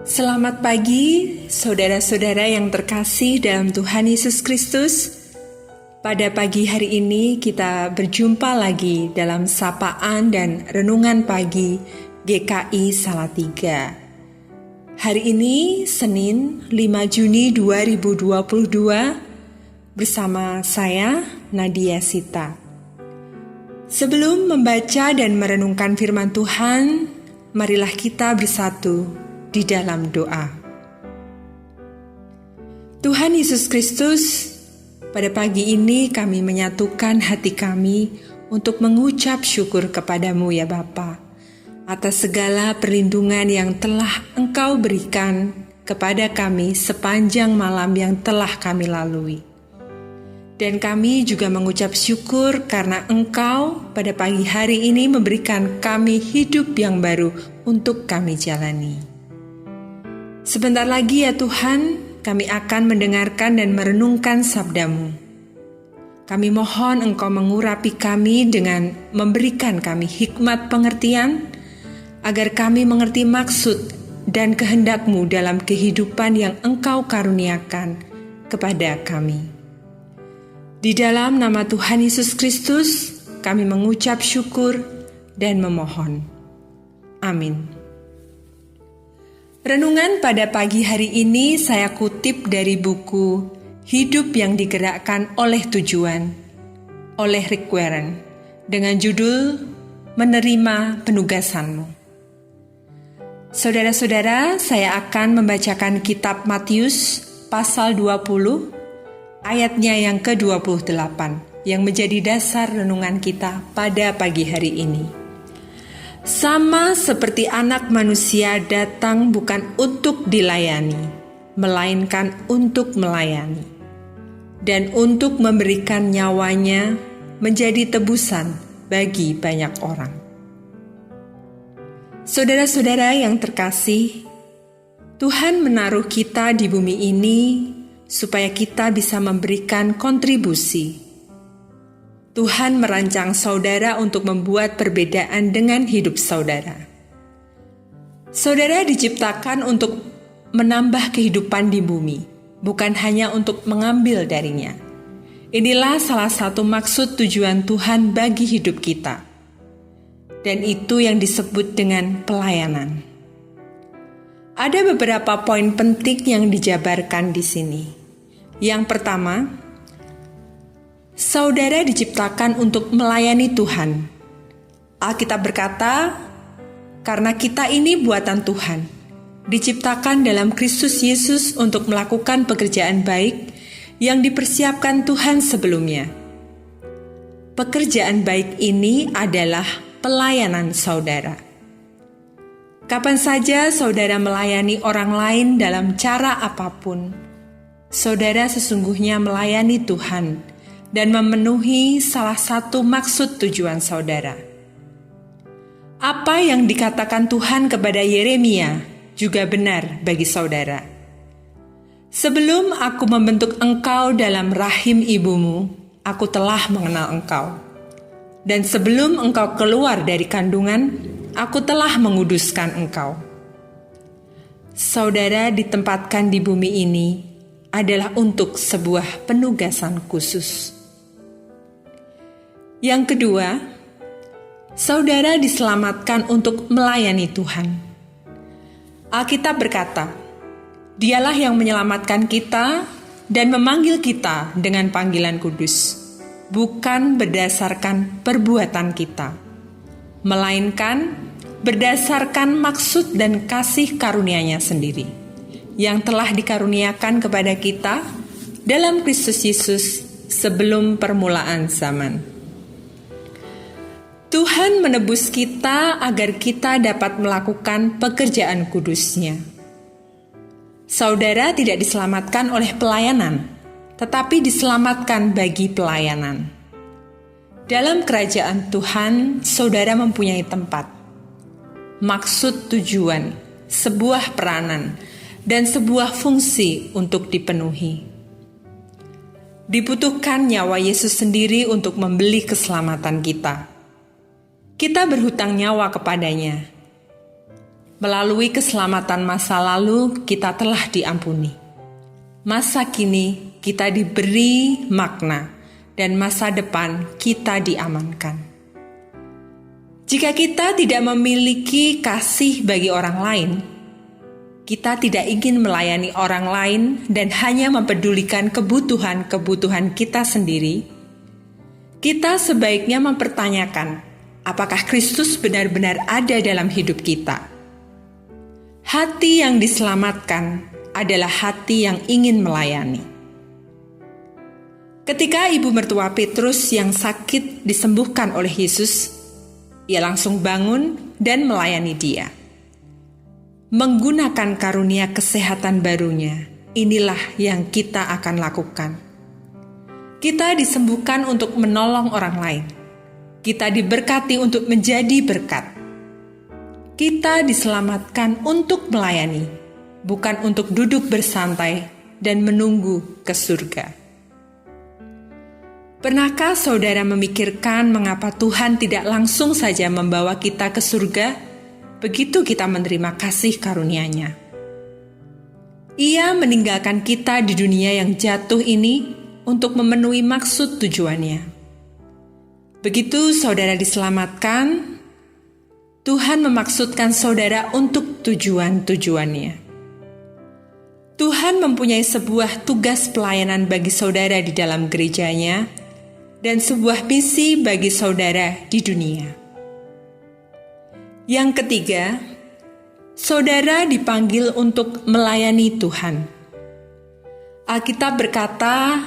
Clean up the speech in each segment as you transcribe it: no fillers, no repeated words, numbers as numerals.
Selamat pagi, saudara-saudara yang terkasih dalam Tuhan Yesus Kristus. Pada pagi hari ini kita berjumpa lagi dalam sapaan dan renungan pagi GKI Salatiga. Hari ini Senin 5 Juni 2022 bersama saya Nadia Sita. Sebelum membaca dan merenungkan firman Tuhan, marilah kita bersatu di dalam doa. Tuhan Yesus Kristus, pada pagi ini kami menyatukan hati kami untuk mengucap syukur kepadamu ya Bapa, atas segala perlindungan yang telah Engkau berikan kepada kami sepanjang malam yang telah kami lalui. Dan kami juga mengucap syukur karena Engkau pada pagi hari ini memberikan kami hidup yang baru untuk kami jalani. Sebentar lagi ya Tuhan, kami akan mendengarkan dan merenungkan sabda-Mu. Kami mohon Engkau mengurapi kami dengan memberikan kami hikmat pengertian, agar kami mengerti maksud dan kehendak-Mu dalam kehidupan yang Engkau karuniakan kepada kami. Di dalam nama Tuhan Yesus Kristus, kami mengucap syukur dan memohon. Amin. Renungan pada pagi hari ini saya kutip dari buku Hidup yang Digerakkan oleh Tujuan oleh Rick Warren dengan judul Menerima Penugasanmu. Saudara-saudara, saya akan membacakan kitab Matius pasal 20 ayatnya yang ke-28 yang menjadi dasar renungan kita pada pagi hari ini. Sama seperti Anak Manusia datang bukan untuk dilayani, melainkan untuk melayani, dan untuk memberikan nyawanya menjadi tebusan bagi banyak orang. Saudara-saudara yang terkasih, Tuhan menaruh kita di bumi ini supaya kita bisa memberikan kontribusi. Tuhan merancang saudara untuk membuat perbedaan dengan hidup saudara. Saudara diciptakan untuk menambah kehidupan di bumi, bukan hanya untuk mengambil darinya. Inilah salah satu maksud tujuan Tuhan bagi hidup kita. Dan itu yang disebut dengan pelayanan. Ada beberapa poin penting yang dijabarkan di sini. Yang pertama, saudara diciptakan untuk melayani Tuhan. Alkitab berkata, karena kita ini buatan Tuhan, diciptakan dalam Kristus Yesus untuk melakukan pekerjaan baik yang dipersiapkan Tuhan sebelumnya. Pekerjaan baik ini adalah pelayanan saudara. Kapan saja saudara melayani orang lain dalam cara apapun, saudara sesungguhnya melayani Tuhan dan memenuhi salah satu maksud tujuan saudara. Apa yang dikatakan Tuhan kepada Yeremia juga benar bagi saudara. Sebelum aku membentuk engkau dalam rahim ibumu, aku telah mengenal engkau. Dan sebelum engkau keluar dari kandungan, aku telah menguduskan engkau. Saudara ditempatkan di bumi ini adalah untuk sebuah penugasan khusus. Yang kedua, saudara diselamatkan untuk melayani Tuhan. Alkitab berkata, Dialah yang menyelamatkan kita dan memanggil kita dengan panggilan kudus, bukan berdasarkan perbuatan kita, melainkan berdasarkan maksud dan kasih karunia-Nya sendiri, yang telah dikaruniakan kepada kita dalam Kristus Yesus sebelum permulaan zaman. Tuhan menebus kita agar kita dapat melakukan pekerjaan kudus-Nya. Saudara tidak diselamatkan oleh pelayanan, tetapi diselamatkan bagi pelayanan. Dalam kerajaan Tuhan, saudara mempunyai tempat, maksud tujuan, sebuah peranan, dan sebuah fungsi untuk dipenuhi. Dibutuhkan nyawa Yesus sendiri untuk membeli keselamatan kita. Kita berhutang nyawa kepadanya. Melalui keselamatan masa lalu, kita telah diampuni. Masa kini kita diberi makna, dan masa depan kita diamankan. Jika kita tidak memiliki kasih bagi orang lain, kita tidak ingin melayani orang lain dan hanya mempedulikan kebutuhan-kebutuhan kita sendiri, kita sebaiknya mempertanyakan apakah Kristus benar-benar ada dalam hidup kita. Hati yang diselamatkan adalah hati yang ingin melayani. Ketika ibu mertua Petrus yang sakit disembuhkan oleh Yesus, ia langsung bangun dan melayani dia. Menggunakan karunia kesehatan barunya, inilah yang kita akan lakukan. Kita disembuhkan untuk menolong orang lain. Kita diberkati untuk menjadi berkat. Kita diselamatkan untuk melayani, bukan untuk duduk bersantai dan menunggu ke surga. Pernahkah saudara memikirkan mengapa Tuhan tidak langsung saja membawa kita ke surga begitu kita menerima kasih karunia-Nya? Ia meninggalkan kita di dunia yang jatuh ini untuk memenuhi maksud tujuannya. Begitu saudara diselamatkan, Tuhan memaksudkan saudara untuk tujuan-tujuannya. Tuhan mempunyai sebuah tugas pelayanan bagi saudara di dalam gerejanya dan sebuah misi bagi saudara di dunia. Yang ketiga, saudara dipanggil untuk melayani Tuhan. Alkitab berkata,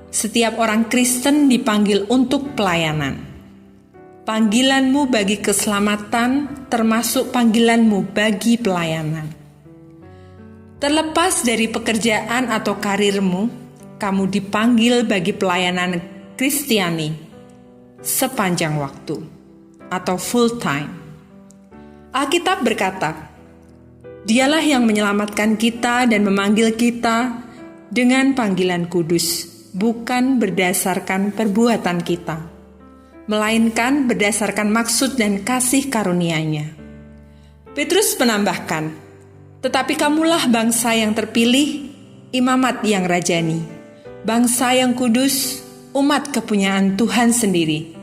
setiap orang Kristen dipanggil untuk pelayanan. Panggilanmu bagi keselamatan termasuk panggilanmu bagi pelayanan. Terlepas dari pekerjaan atau karirmu, kamu dipanggil bagi pelayanan Kristiani sepanjang waktu atau full time. Alkitab berkata, Dialah yang menyelamatkan kita dan memanggil kita dengan panggilan kudus, bukan berdasarkan perbuatan kita, melainkan berdasarkan maksud dan kasih karunia-Nya. Petrus menambahkan, tetapi kamulah bangsa yang terpilih, imamat yang rajani, bangsa yang kudus, umat kepunyaan Tuhan sendiri,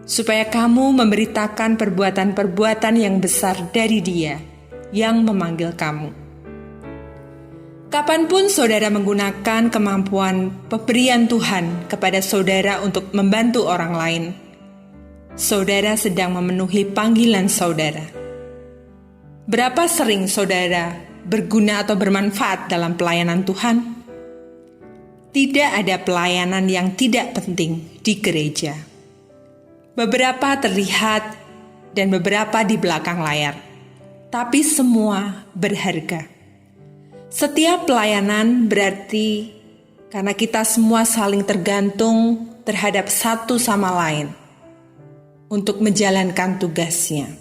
supaya kamu memberitakan perbuatan-perbuatan yang besar dari Dia yang memanggil kamu. Kapanpun saudara menggunakan kemampuan pemberian Tuhan kepada saudara untuk membantu orang lain, saudara sedang memenuhi panggilan saudara. Berapa sering saudara berguna atau bermanfaat dalam pelayanan Tuhan? Tidak ada pelayanan yang tidak penting di gereja. Beberapa terlihat dan beberapa di belakang layar, tapi semua berharga. Setiap pelayanan berarti karena kita semua saling tergantung terhadap satu sama lain untuk menjalankan tugasnya.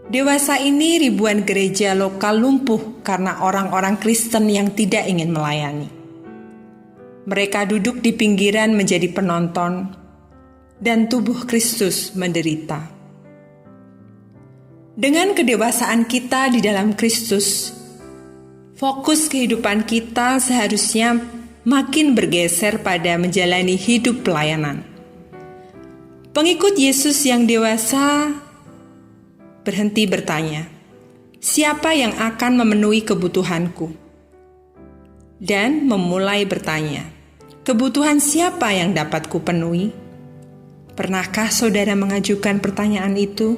Dewasa ini ribuan gereja lokal lumpuh karena orang-orang Kristen yang tidak ingin melayani. Mereka duduk di pinggiran menjadi penonton dan tubuh Kristus menderita. Dengan kedewasaan kita di dalam Kristus, fokus kehidupan kita seharusnya makin bergeser pada menjalani hidup pelayanan. Pengikut Yesus yang dewasa berhenti bertanya, siapa yang akan memenuhi kebutuhanku? Dan memulai bertanya, kebutuhan siapa yang dapat kupenuhi? Pernahkah saudara mengajukan pertanyaan itu?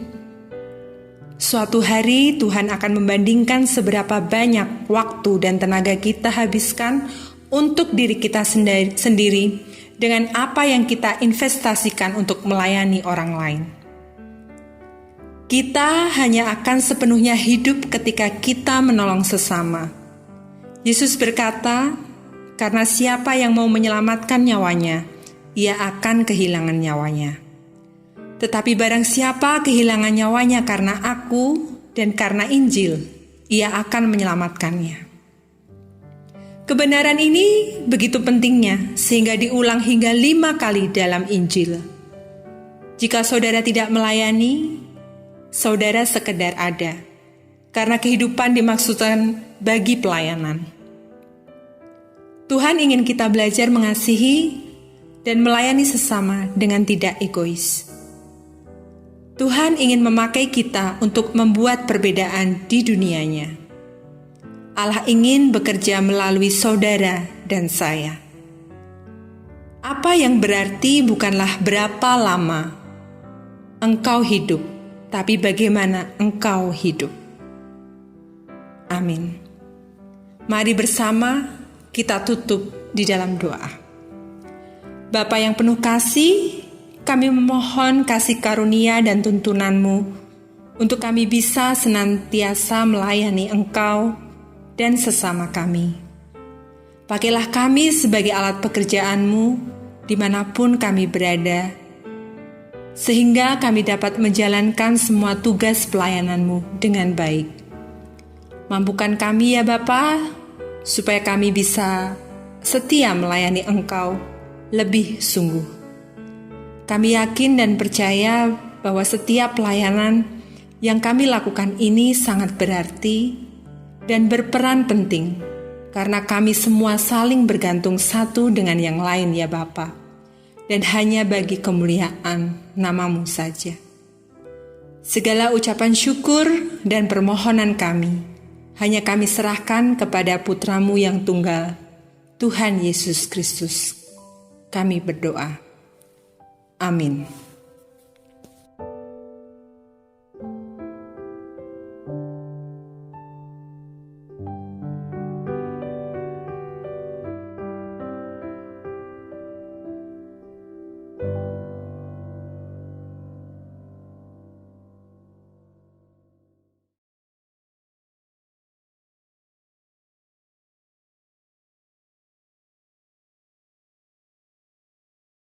Suatu hari Tuhan akan membandingkan seberapa banyak waktu dan tenaga kita habiskan untuk diri kita sendiri dengan apa yang kita investasikan untuk melayani orang lain. Kita hanya akan sepenuhnya hidup ketika kita menolong sesama. Yesus berkata, karena siapa yang mau menyelamatkan nyawanya, ia akan kehilangan nyawanya. Tetapi barang siapa kehilangan nyawanya karena aku dan karena Injil, ia akan menyelamatkannya. Kebenaran ini begitu pentingnya sehingga diulang hingga 5 kali dalam Injil. Jika saudara tidak melayani, saudara sekedar ada, karena kehidupan dimaksudkan bagi pelayanan. Tuhan ingin kita belajar mengasihi dan melayani sesama dengan tidak egois. Tuhan ingin memakai kita untuk membuat perbedaan di dunianya. Allah ingin bekerja melalui saudara dan saya. Apa yang berarti bukanlah berapa lama engkau hidup, tapi bagaimana engkau hidup. Amin. Mari bersama kita tutup di dalam doa. Bapa yang penuh kasih, kami memohon kasih karunia dan tuntunan-Mu untuk kami bisa senantiasa melayani Engkau dan sesama kami. Pakailah kami sebagai alat pekerjaan-Mu dimanapun kami berada, sehingga kami dapat menjalankan semua tugas pelayanan-Mu dengan baik. Mampukan kami ya Bapa, supaya kami bisa setia melayani Engkau lebih sungguh. Kami yakin dan percaya bahwa setiap pelayanan yang kami lakukan ini sangat berarti dan berperan penting, karena kami semua saling bergantung satu dengan yang lain ya Bapa, dan hanya bagi kemuliaan nama-Mu saja. Segala ucapan syukur dan permohonan kami hanya kami serahkan kepada Putra-Mu yang tunggal, Tuhan Yesus Kristus. Kami berdoa. Amin.